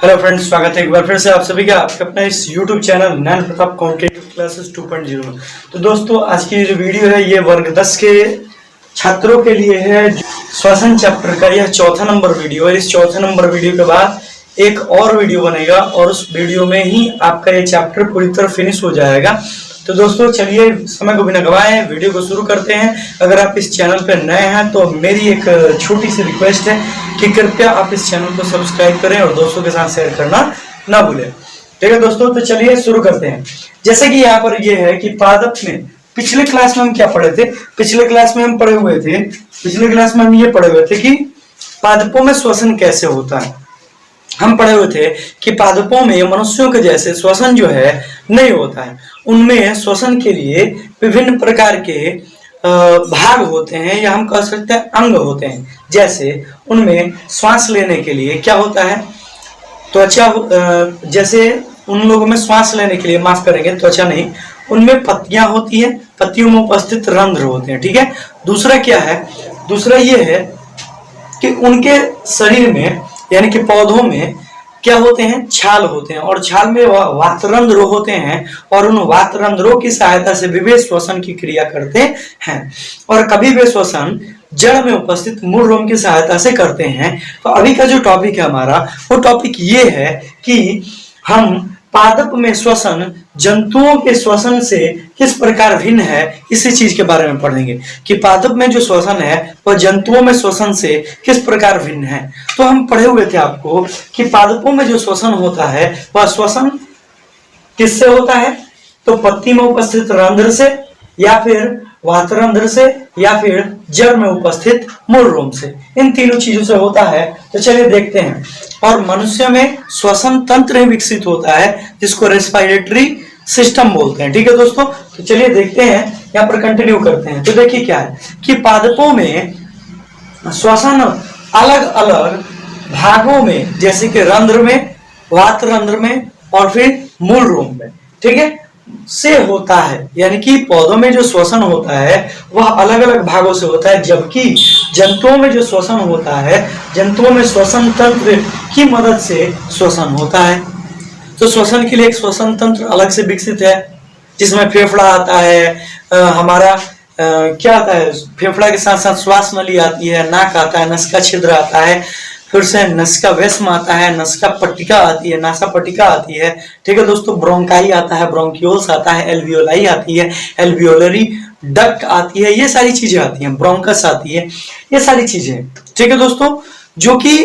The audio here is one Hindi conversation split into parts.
हेलो फ्रेंड्स, स्वागत है एक बार फिर से आप सभी का आपके अपना इस यूट्यूब चैनल नैन प्रताप कॉम्पिटिटिव क्लासेस 2.0 में। तो दोस्तों, आज की जो वीडियो है ये वर्ग 10 के छात्रों के लिए है। श्वसन चैप्टर का यह चौथा नंबर वीडियो है। इस चौथे नंबर वीडियो के बाद एक और वीडियो बनेगा और उस वीडियो में ही आपका ये चैप्टर पूरी तरह फिनिश हो जाएगा। तो दोस्तों चलिए समय को बिना गवाए वीडियो को शुरू करते हैं। अगर आप इस चैनल पर नए हैं तो मेरी एक छोटी सी रिक्वेस्ट है कि कृपया आप इस चैनल को सब्सक्राइब करें और दोस्तों के साथ शेयर करना ना भूलें। ठीक है दोस्तों, तो चलिए शुरू करते हैं। जैसे कि यहाँ पर ये है कि पादप में पिछले क्लास में हम क्या पढ़े थे। पिछले क्लास में हम पढ़े हुए ये पढ़े हुए थे कि पादपों में श्वसन कैसे होता है। हम पढ़े हुए थे कि पादपों में मनुष्यों के जैसे श्वसन जो है नहीं होता है। उनमें श्वसन के लिए विभिन्न प्रकार के भाग होते हैं या हम कह सकते हैं अंग होते हैं। जैसे उनमें श्वास लेने के लिए क्या होता है, त्वचा। जैसे उन लोगों में श्वास लेने के लिए, माफ करेंगे त्वचा नहीं, उनमें पत्तियां होती है, पत्तियों में उपस्थित रंध्र होते हैं। ठीक है। दूसरा क्या है, दूसरा ये है कि उनके शरीर में यानी कि पौधों में क्या होते हैं, छाल होते हैं और छाल में वातरंध्र होते हैं और उन वातरंध्रों की सहायता से भी वे श्वसन की क्रिया करते हैं और कभी वे श्वसन जड़ में उपस्थित मूल रोम की सहायता से करते हैं। तो अभी का जो टॉपिक है हमारा, वो टॉपिक ये है कि हम पादप में श्वसन जंतुओं के श्वसन से किस प्रकार भिन्न है, इसी चीज के बारे में पढ़ेंगे कि पादप में जो श्वसन है वह जंतुओं में श्वसन से किस प्रकार भिन्न है। तो हम पढ़े हुए थे आपको कि पादपों में जो श्वसन होता है वह श्वसन किससे होता है, तो पत्ती में उपस्थित रंध्र से या फिर वातरंध्र से या फिर जड़ में उपस्थित मूल रोम से, इन तीनों चीजों से होता है। तो चलिए देखते हैं। और मनुष्य में श्वसन तंत्र विकसित होता है जिसको रेस्पिरेटरी सिस्टम बोलते हैं। ठीक है दोस्तों, तो चलिए देखते हैं, यहाँ पर कंटिन्यू करते हैं। तो देखिए क्या है कि पादपों में श्वसन अलग अलग भागों में, जैसे कि रंध्र में, वातरंध्र में और फिर मूल रोम में, ठीक है, से होता है। यानी कि पौधों में जो श्वसन होता है वह अलग अलग भागों से होता है, जबकि जंतुओं में जो श्वसन होता है, जंतुओं में श्वसन तंत्र की मदद से श्वसन होता है। तो श्वसन के लिए एक श्वसन तंत्र अलग से विकसित है जिसमें फेफड़ा आता है, हमारा क्या आता है, फेफड़ा के साथ साथ श्वास नली आती है, नाक आता है, नसिका छिद्र आता है, फिर से नसिका वेस्म आता है, नसिका पट्टिका आती है, नासा पट्टिका आती है। ठीक है दोस्तों, ब्रोंकाई आता है, ब्रोंकियोल्स आता है, एल्वियोलाई आती है, एल्वियोलरी डक्ट आती है, ये सारी चीजें आती हैं, ब्रोंकस आती है, ये सारी चीजें। ठीक है दोस्तों, जो कि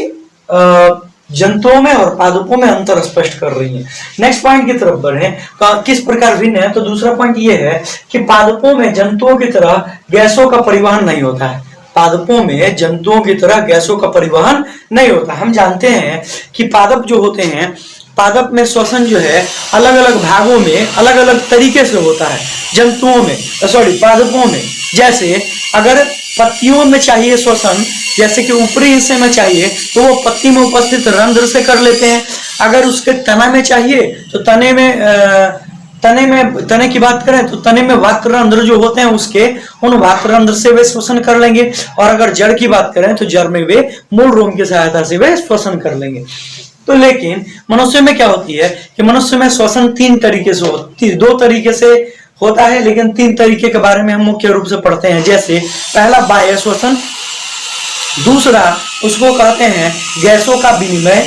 जंतुओं में और पादपों में अंतर स्पष्ट कर रही है। नेक्स्ट पॉइंट की तरफ बढ़े तो किस प्रकार भिन्न है। तो दूसरा पॉइंट ये है कि पादपों में जंतुओं की तरह गैसों का परिवहन नहीं होता है। पादपों में जंतुओं की तरह गैसों का परिवहन नहीं होता। हम जानते हैं कि पादप जो होते हैं, पादप में श्वसन जो है अलग अलग भागों में अलग अलग तरीके से होता है। जंतुओं में पादपों में, जैसे अगर पत्तियों में चाहिए श्वसन, जैसे कि ऊपरी हिस्से में चाहिए तो वो पत्ती में उपस्थित रंध्र से कर लेते हैं। अगर उसके तना में चाहिए तो तने की बात करें तो तने में वातरंध्र जो होते हैं उसके उन वातरंध्र से वे श्वसन कर लेंगे। और अगर जड़ की बात करें तो जड़ में वे मूल रोम की सहायता से वे श्वसन कर लेंगे। तो लेकिन मनुष्य में क्या होती है कि मनुष्य में श्वसन तीन तरीके से होती है, दो तरीके से होता है, लेकिन तीन तरीके के बारे में हम मुख्य रूप से पढ़ते हैं। जैसे पहला बाह्य श्वसन, दूसरा उसको कहते हैं गैसों का विनिमय,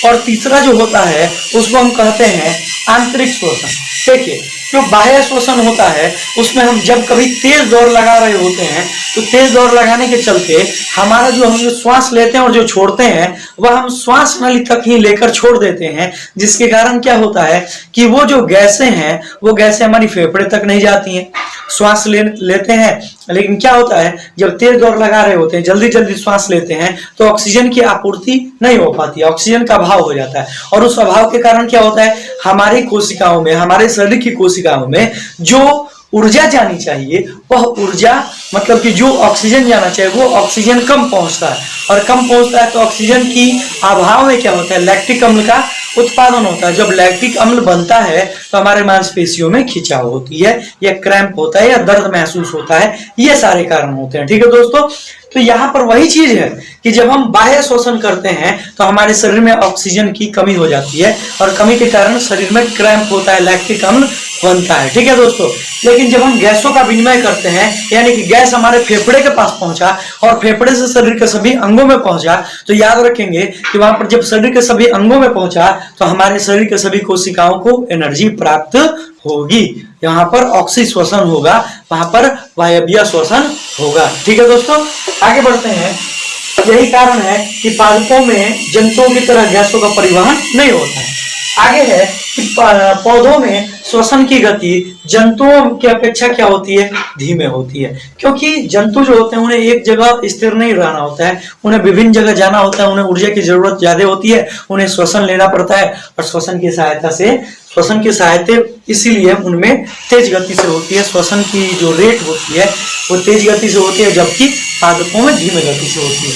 और तीसरा जो होता है उसको हम कहते हैं आंतरिक श्वसन। देखिए, जो बाह्य श्वसन होता है उसमें हम जब कभी तेज दौड़ लगा रहे होते हैं तो तेज दौड़ लगाने के चलते हमारा जो हम श्वास लेते हैं और जो छोड़ते हैं वह हम श्वास नली तक ही लेकर छोड़ देते हैं, जिसके कारण क्या होता है कि वो जो गैसें हैं वो गैसें हमारी फेफड़े तक नहीं जाती हैं। श्वास लेते हैं, लेकिन क्या होता है जब तेज दौड़ लगा रहे होते हैं, जल्दी जल्दी श्वास लेते हैं तो ऑक्सीजन की आपूर्ति नहीं हो पाती, ऑक्सीजन का अभाव हो जाता है। और उस अभाव के कारण क्या होता है, हमारी कोशिकाओं में, हमारे शरीर की कोशिकाओं में जो ऊर्जा जानी चाहिए वह ऊर्जा, मतलब कि जो ऑक्सीजन जाना चाहिए वो ऑक्सीजन कम पहुंचता है, और कम पहुंचता है तो ऑक्सीजन की अभाव में क्या होता है, लैक्टिक अम्ल का उत्पादन होता है। जब लैक्टिक अम्ल बनता है तो हमारे मांसपेशियों में खिंचाव होती है, या क्रैम्प होता है, या दर्द महसूस होता है, ये सारे कारण होते हैं। ठीक है दोस्तों, तो यहाँ पर वही चीज है कि जब हम बाह्य श्वसन करते हैं तो हमारे शरीर में ऑक्सीजन की कमी हो जाती है और कमी के कारण शरीर में क्रैम्प होता है, लैक्टिक अम्ल बनता है। ठीक है दोस्तों, लेकिन जब हम गैसों का विनिमय करते हैं, यानी कि गैस हमारे फेफड़े के पास पहुंचा और फेफड़े से शरीर के सभी अंगों में पहुंचा, तो याद रखेंगे कि वहां पर जब शरीर के सभी अंगों में पहुंचा तो हमारे शरीर के सभी कोशिकाओं को एनर्जी प्राप्त होगी। यहाँ पर ऑक्सीजन श्वसन होगा, वहां पर वायवीय श्वसन होगा। ठीक है दोस्तों, आगे बढ़ते हैं। यही कारण है कि पादपों में जंतुओं की तरह गैसों का परिवहन नहीं होता है। आगे है कि पौधों में श्वसन की गति जंतुओं की अपेक्षा क्या होती है, धीमे होती है, क्योंकि जंतु जो होते हैं उन्हें एक जगह स्थिर नहीं रहना होता है, उन्हें विभिन्न जगह जाना होता है, उन्हें ऊर्जा की जरूरत ज्यादा होती है, उन्हें श्वसन लेना पड़ता है और श्वसन की सहायता इसीलिए उनमें तेज गति से होती है। श्वसन की जो रेट होती है वो तेज गति से होती है, जबकि पादपों में धीमे गति से होती है।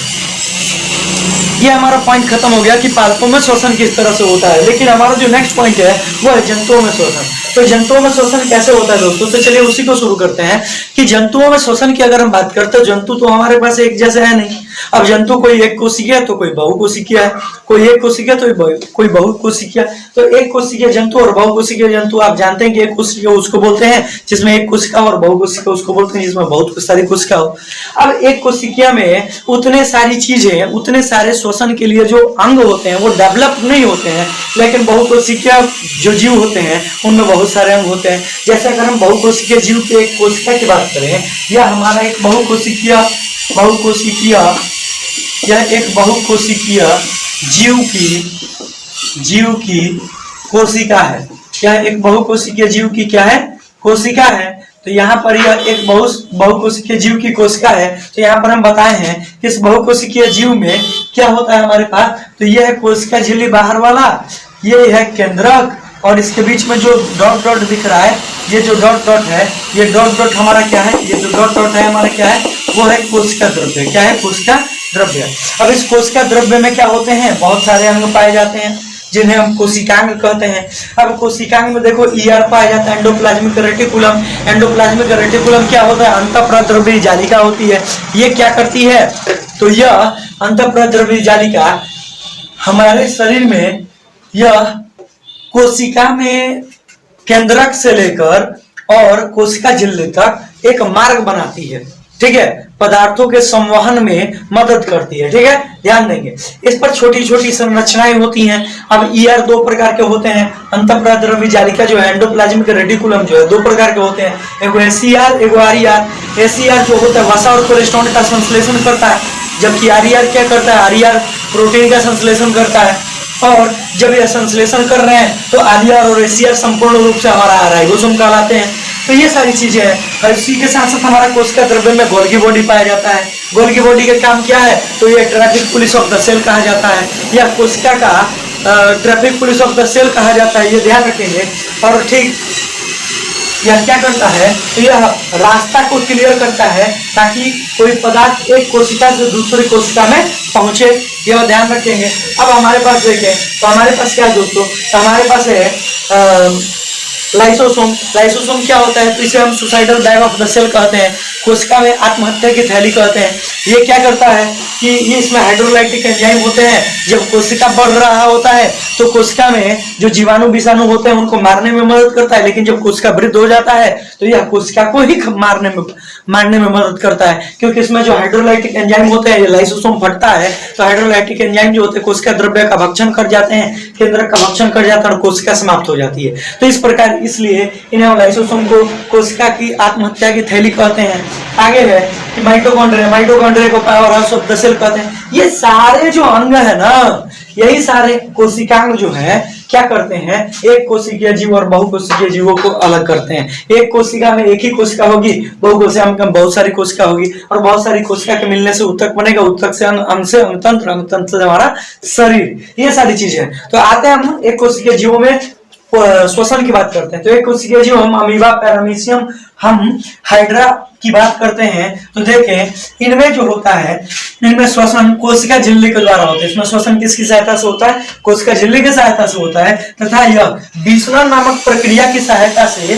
ये हमारा पॉइंट खत्म हो गया कि पादपों में श्वसन किस तरह से होता है। लेकिन हमारा जो नेक्स्ट पॉइंट है वो है जंतुओं में श्वसन। तो जंतुओं में श्वसन कैसे होता है दोस्तों, तो चलिए उसी को शुरू करते हैं कि जंतुओं में श्वसन की अगर हम बात करते हैं, जंतु तो हमारे पास एक जैसे है नहीं। अब जंतु कोई एक कोशिकीय है तो कोई बहुकोशिकीय है, कोई एक कोशिकीय तो कोई बहुकोशिकीय। तो एक कोशिकीय जंतु और बहुकोशिकीय जंतु आप जानते हैं कि एक कोशिकीय उसको बोलते हैं जिसमें एक कोशिका, और बहुकोशिकीय उसको बोलते हैं जिसमें बहुत सारी कोशिका हो। अब एक कोशिकीय में उतने सारी चीजें, उतने सारे श्वसन के लिए जो अंग होते हैं वो डेवलप नहीं होते हैं, लेकिन बहुकोशिकीय जो जीव होते हैं उनमें बहुत सारे अंग होते हैं। जैसे अगर हम बहुकोशिकीय जीव के एक कोशिका की बात करें, यह हमारा एक बहुकोशिकीय जीव की कोशिका है। यह एक बहुकोशिकीय जीव की क्या है, कोशिका है। तो यहाँ पर यह एक बहुकोशिकीय जीव की कोशिका है। तो यहाँ पर हम बताए हैं कि इस बहुकोशिकीय जीव में क्या होता है हमारे पास, तो यह है कोशिका झिल्ली बाहर वाला, ये है केंद्रक, और इसके बीच में जो डॉट डॉट दिख रहा है, ये जो डॉट डॉट है, ये डॉट डॉट हमारा क्या है, ये जो डॉट डॉट है हमारा क्या है, वो है कोशिका द्रव्य। क्या है, कोशिका द्रव्य। अब इस कोशिका द्रव्य में क्या होते हैं, बहुत सारे अंग पाए जाते हैं जिन्हें हम कोशिकांग कहते हैं। अब कोशिकांग में देखो ईआर पाया जाता है, एंडोप्लाज्मिक रेटिकुलम। एंडोप्लाज्मिक रेटिकुलम क्या होता है, अंतःप्रद्रव्य जालिका होती है। ये क्या करती है, तो यह अंतःप्रद्रव्य जालिका हमारे शरीर में यह कोशिका में केंद्रक से लेकर और कोशिका झिल्ली तक एक मार्ग बनाती है। ठीक है, पदार्थों के संवहन में मदद करती है। ठीक है, ध्यान देंगे। इस पर छोटी छोटी संरचनाएं होती हैं। अब ईआर दो प्रकार के होते हैं, अंतःप्रद्रव्य जालिका जो है, एंडोप्लाज्मिक रेटिकुलम जो है, दो प्रकार के होते हैं, एगो एसीआर, एगो आरईआर। एसीआर जो होता है वसा और कोलेस्ट्रॉल का संश्लेषण करता है, जबकि आरईआर क्या करता है, आरईआर प्रोटीन का संश्लेषण करता है। और जब यह संश्लेषण कर रहे हैं तो आरईआर और एसीआर संपूर्ण रूप से हमारा राइबोसोम कहलाते हैं। तो ये सारी चीजें हैं। और इसी के साथ साथ हमारा कोशिका द्रव्य में गोल्गी बॉडी पाया जाता है। गोल्गी बॉडी का काम क्या है, तो ये traffic police of the cell कहा जाता है, या कोशिका का traffic police of the cell कहा जाता है, ये ध्यान रखेंगे। और ठीक यह क्या करता है, तो यह रास्ता को क्लियर करता है ताकि कोई पदार्थ एक कोशिका से दूसरी कोशिका में पहुंचे, यह ध्यान रखेंगे। अब हमारे पास देखें तो हमारे पास क्या है दोस्तों, तो हमारे पास है लाइसोसोम। लाइसोसोम क्या होता है, तो इसे हम suicidal bag of the cell कहते हैं, कोशिका में आत्महत्या की थैली कहते हैं। ये क्या करता है कि ये इसमें हाइड्रोलाइटिक एंजाइम होते हैं। जब कोशिका बढ़ रहा होता है तो कोशिका में जो जीवाणु विषाणु होते हैं उनको मारने में मदद करता है, लेकिन जब कोशिका वृद्ध हो जाता है तो यह कोशिका को ही मारने में मदद करता है, क्योंकि इसमें जो हाइड्रोलाइटिक एंजाइम होते हैं, ये लाइसोसोम फटता है तो हाइड्रोलाइटिक एंजाइम जो होते हैं कोशिका द्रव्य का भक्षण कर जाते हैं, केंद्रक का भक्षण कर जाता है और कोशिका समाप्त हो जाती है। तो इस प्रकार इसलिए इन्हें लाइसोसोम को कोशिका की आत्महत्या की थैली कहते हैं। आगे है कि माइटोकॉन्ड्रिया। माइटोकॉन्ड्रिया को power house of the cell कहते हैं। ये सारे जो अंग है ना, यही सारे कोशिकांग जो है क्या करते हैं, एक कोशिकीय जीव और बहुकोशिकीय जीवों को अलग करते हैं। एक कोशिका में एक ही कोशिका होगी, बहुकोशिका में बहुत सारी कोशिका होगी, और बहुत सारी कोशिका के मिलने से ऊतक बनेगा, ऊतक से अंग से अंगतंत्र, अंगतंत्र से हमारा शरीर। ये सारी चीजें तो आते हैं हम एक कोशिकीय जीवों में श्वसन की बात करते हैं। तो एक कोशिकीय जीव हम अमीबा, पैरामीशियम, हम हाइड्रा की बात करते हैं। तो देखें इनमें जो होता है, इनमें श्वसन कोशिका झिल्ली के द्वारा होता है। इसमें श्वसन किसकी सहायता से होता है, कोशिका झिल्ली की सहायता से होता है, तथा यह विसरण नामक प्रक्रिया की सहायता से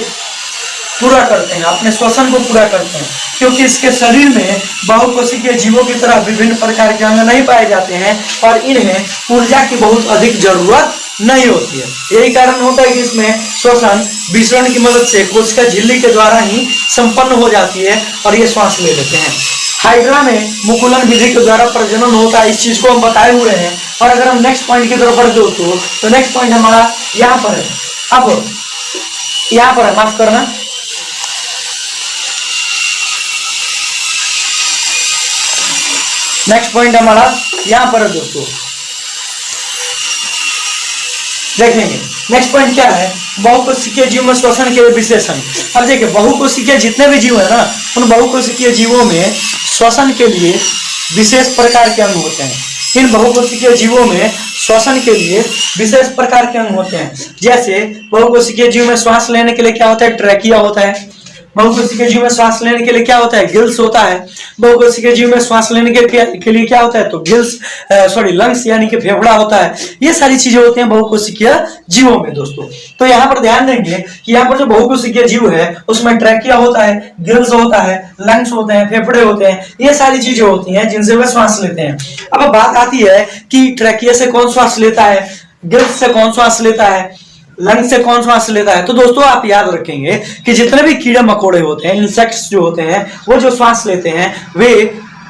पूरा करते हैं, अपने श्वसन को पूरा करते हैं। क्योंकि इसके शरीर में बहुकोशिकीय जीवों की तरह विभिन्न प्रकार के अंग नहीं पाए जाते हैं और इन्हें ऊर्जा की बहुत अधिक जरूरत नहीं होती है। यही कारण होता है कि इसमें श्वसन विसरण की मदद से कोशिका झिल्ली के द्वारा ही संपन्न हो जाती है और ये श्वास ले लेते हैं। हाइड्रा में मुकुलन विधि के द्वारा प्रजनन होता है, इस चीज को हम बताए हुए हैं। और अगर हम नेक्स्ट पॉइंट की तरफ बढ़ दोस्तों, तो नेक्स्ट पॉइंट हमारा यहाँ पर है। अब यहाँ पर है, माफ करना, नेक्स्ट पॉइंट हमारा यहाँ पर है दोस्तों, देखेंगे नेक्स्ट पॉइंट क्या है, बहुकोशिकीय जीव में श्वसन के विशेषण। अब देखिए बहुकोशिकीय जितने भी जीव है ना, उन बहुकोशिकीय जीवों में श्वसन के लिए विशेष प्रकार के अंग होते हैं। इन बहुकोशिकीय जीवों में श्वसन के लिए विशेष प्रकार के अंग होते हैं। जैसे बहुकोशिकीय जीव में श्वास लेने के लिए क्या होता है, ट्रैकिया होता है। बहुकोशिकीय जीव में श्वास लेने के लिए क्या होता है, गिल्स होता है। बहुकोशिकीय जीव में श्वास लेने के लिए क्या होता है, तो गिल्स लंग्स यानी कि फेफड़ा होता है। ये सारी चीजें होती हैं बहुकोशिकीय जीवों में दोस्तों। तो यहाँ पर ध्यान देंगे कि यहाँ पर जो बहुकोशिकीय जीव है उसमें ट्रैकिया होता है, गिल्स होता है, लंग्स होते हैं, फेफड़े होते हैं, ये सारी चीजें होती हैं जिनसे वे श्वास लेते हैं। अब बात आती है कि ट्रैकिया से कौन श्वास लेता है, गिल्स से कौन श्वास लेता है, लंग से कौन श्वास लेता है। तो दोस्तों आप याद रखेंगे कि जितने भी कीड़े मकोड़े होते हैं, इंसेक्ट्स जो होते हैं, वो जो श्वास लेते हैं वे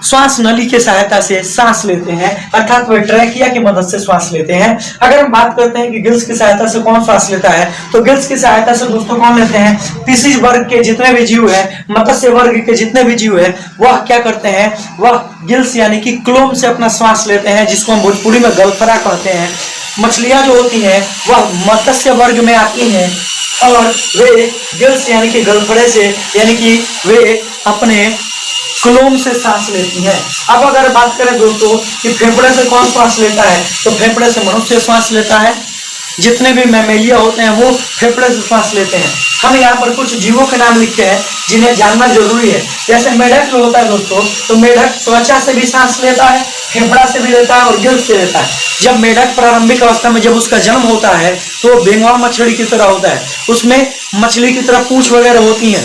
श्वास नली की सहायता से सांस लेते हैं, अर्थात वे ट्रैकिया की मदद से श्वास लेते हैं। अगर हम बात करते हैं कि गिल्स की सहायता से कौन श्वास लेता है, तो गिल्स की सहायता से दोस्तों कौन लेते हैं, फिशिज वर्ग के जितने भी जीव है, मत्स्य वर्ग के जितने भी जीव है, वह क्या करते हैं, वह गिल्स यानी कि क्लोम से अपना श्वास लेते हैं, जिसको हम भोजपुरी में गलफरा कहते हैं। मछलियां जो होती हैं वह मत्स्य वर्ग में आती हैं और वे गिल्स यानी कि गलफड़े से यानी कि वे अपने क्लोम से सांस लेती हैं। अब अगर बात करें दोस्तों कि फेफड़े से कौन श्वास लेता है, तो फेफड़े से मनुष्य श्वास लेता है। जितने भी मैमेलिया होते हैं वो फेफड़े से श्वास लेते हैं। हम यहाँ पर कुछ जीवों के नाम लिखते हैं जिन्हें जानना जरूरी है। जैसे मेढक जो होता है दोस्तों, तो मेढक त्वचा से भी सांस लेता है, फेफड़ा से भी लेता है और गिल्स से लेता है। जब मेढक प्रारंभिक अवस्था में जब उसका जन्म होता है तो बेंगवा मछली की तरह होता है, उसमें मछली की तरह पूंछ वगैरह होती है,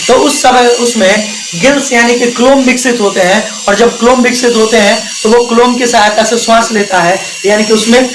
तो उस समय उसमें गिल्स यानी कि क्लोम विकसित होते हैं। और जब क्लोम विकसित होते हैं तो वो क्लोम की सहायता से श्वास लेता है, यानी कि उसमें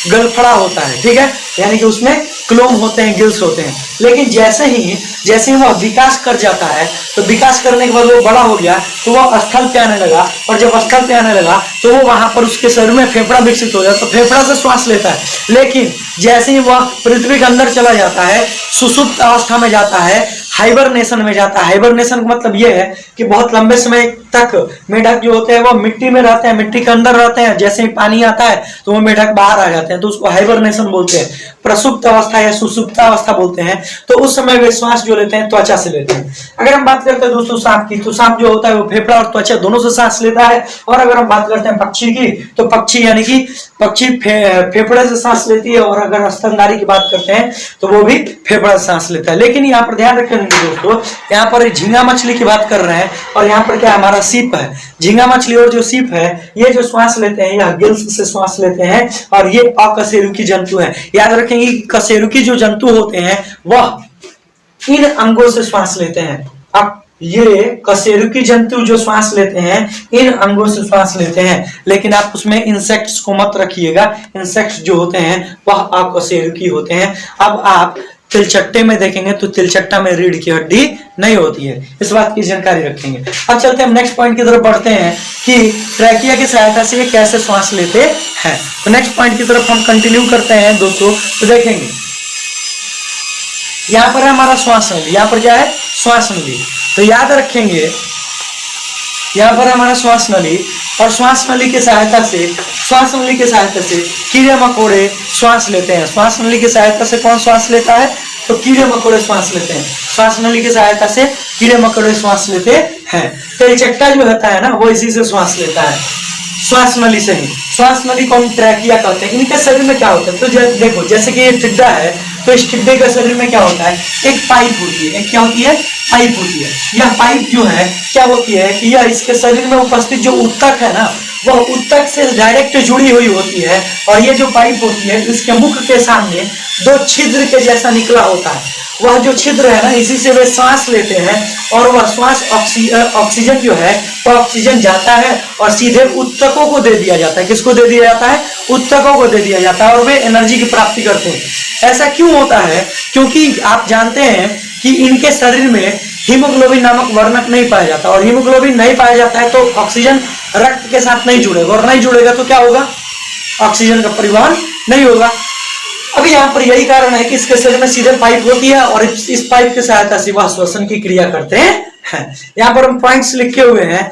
गलफड़ा होता है, ठीक है, यानी कि उसमें क्लोम होते हैं, गिल्स होते हैं। लेकिन जैसे ही वह विकास कर जाता है, तो विकास करने के बाद वो बड़ा हो गया तो वह स्थल पे आने लगा, और जब स्थल पे आने लगा तो वो वहां पर उसके शरीर में फेफड़ा विकसित हो गया, तो फेफड़ा से श्वास लेता है। लेकिन जैसे ही वह पृथ्वी के अंदर चला जाता है, सुषुप्त अवस्था में जाता है, हाइबरनेशन में जाता है। हाइबरनेशन का मतलब यह है कि बहुत लंबे समय तक मेढक जो होते हैं वो मिट्टी में रहते हैं, मिट्टी के अंदर रहते हैं। जैसे ही पानी आता है तो वो मेढक बाहर आ जाते हैं, तो उसको हाइबरनेशन बोलते हैं। प्रसुप्त अवस्था या सुसुप्त अवस्था बोलते हैं। तो उस समय वे श्वास जो लेते हैं त्वचा से लेते हैं। अगर हम बात करते हैं दोस्तों सांप की, तो सांप जो होता है वो फेफड़ा और त्वचा दोनों से सांस लेता है। और अगर हम बात करते हैं पक्षी की, तो पक्षी यानी कि पक्षी फेफड़े से सांस लेती है, और अगर स्तनधारी की बात करते हैं तो वो भी फेफड़ा से सांस लेता है। लेकिन यहाँ पर ध्यान रखेंगे दोस्तों, यहाँ पर झींगा मछली की बात कर रहे हैं, और यहाँ पर क्या हमारा सीप है। झींगा मछली और जो सीप है ये जो श्वास लेते हैं, यह गिल्स से श्वास लेते हैं, और ये अकशेरुकी जंतु है। याद रखेंगे कि कशेरुकी जो जंतु होते हैं वह इन अंगों से श्वास लेते हैं। अब ये कशेरुकी जंतु जो श्वास लेते हैं इन अंगों से श्वास लेते हैं। लेकिन आप उसमें इंसेक्ट्स को मत रखिएगा, इंसेक्ट्स जो होते हैं वह अकशेरुकी होते हैं। अब आप तिलचट्टे में देखेंगे तो तिलचट्टा में रीढ़ की हड्डी नहीं होती है, इस बात की जानकारी रखेंगे। अब चलते हैं हम नेक्स्ट पॉइंट की तरफ बढ़ते हैं कि ट्रैकिया की सहायता से ये कैसे श्वास लेते हैं। तो नेक्स्ट पॉइंट की तरफ हम कंटिन्यू करते हैं दोस्तों। तो देखेंगे यहाँ पर है हमारा श्वास नली, यहाँ पर क्या है श्वास नली। तो याद रखेंगे यहाँ पर हमारा श्वास नली, और श्वास नली की सहायता से कीड़े मकोड़े श्वास लेते हैं। श्वास नली की सहायता से कौन श्वास लेता है, तो कीड़े मकोड़े श्वास लेते हैं। श्वास नली की सहायता से कीड़े मकोड़े श्वास लेते हैं। तेलचट्टा जो होता है ना वो इसी से श्वास लेता है, श्वास नली से ही। श्वास नली को हम ट्रैकिया कहते हैं। इनके शरीर में क्या होता है, तो देखो जैसे कि ये टिड्डा है, तो इस टिड्डे के शरीर में क्या होता है, एक पाइप होती है। एक क्या होती है, पाइप होती है। यह पाइप जो है क्या होती है कि यह इसके शरीर में उपस्थित जो ऊतक है ना, वह ऊतक से डायरेक्ट जुड़ी हुई होती है, और ये जो पाइप होती है इसके मुख के सामने दो छिद्र के जैसा निकला होता है। वह जो छिद्र है ना, इसी से वे सांस लेते हैं, और वह सांस ऑक्सीजन जो है वह ऑक्सीजन जाता है और सीधे ऊतकों को दे दिया जाता है। किसको दे दिया जाता है? ऊतकों को दे दिया जाता है, और वे एनर्जी की प्राप्ति करते हैं। ऐसा क्यों होता है? क्योंकि आप जानते हैं कि इनके शरीर में हीमोग्लोबिन नामक वर्णक नहीं पाया जाता, और हीमोग्लोबिन नहीं पाया जाता है तो ऑक्सीजन रक्त के साथ नहीं जुड़ेगा, और नहीं जुड़ेगा तो क्या होगा? ऑक्सीजन का परिवहन नहीं होगा। अब यहाँ पर यही कारण है कि इसके शरीर में सीधे पाइप होती है, और इस पाइप की सहायता से वह श्वसन की क्रिया करते हैं। यहाँ पर हम पॉइंट्स लिखे हुए हैं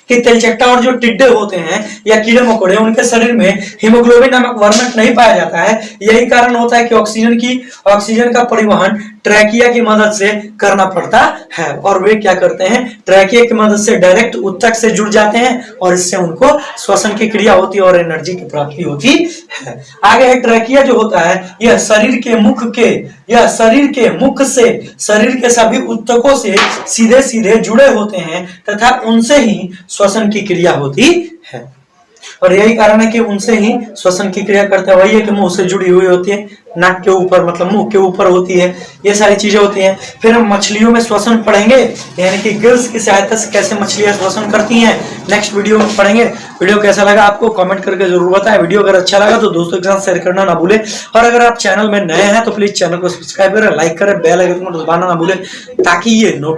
कि तेलचट्टा और जो टिड्डे होते हैं या कीड़े मकोड़े, उनके शरीर में हीमोग्लोबिन नामक वर्णक नहीं पाया जाता है। यही कारण होता है कि ऑक्सीजन का परिवहन ट्रैकिया की मदद से करना पड़ता है, और वे क्या करते हैं? ट्रैकिया की मदद से डायरेक्ट ऊतक से जुड़ जाते हैं, और इससे उनको श्वसन की क्रिया होती है और एनर्जी की प्राप्ति होती है। आगे है ट्रैकिया जो होता है, यह शरीर के मुख से शरीर के सभी ऊतकों से सीधे सीधे जुड़े होते हैं, तथा उनसे ही श्वसन की क्रिया होती है। और यही कारण है कि उनसे ही श्वसन की क्रिया करते हैं। वही है कि मुंह से जुड़ी हुई होती है, नाक के ऊपर मतलब मुंह के ऊपर होती है, ये सारी चीजें होती हैं। फिर हम मछलियों में श्वसन पढ़ेंगे, यानी कि गिल्स की सहायता से कैसे मछलियां श्वसन करती हैं, नेक्स्ट वीडियो में पढ़ेंगे। वीडियो कैसा लगा आपको कमेंट करके जरूर बताएं। वीडियो अगर अच्छा लगा तो दोस्तों के साथ शेयर करना ना भूलें, और अगर आप चैनल में नए हैं तो प्लीज चैनल को सब्सक्राइब करें, लाइक करें, बेल आइकन को दबाना ना भूलें, ताकि ये नोटिफिकेशन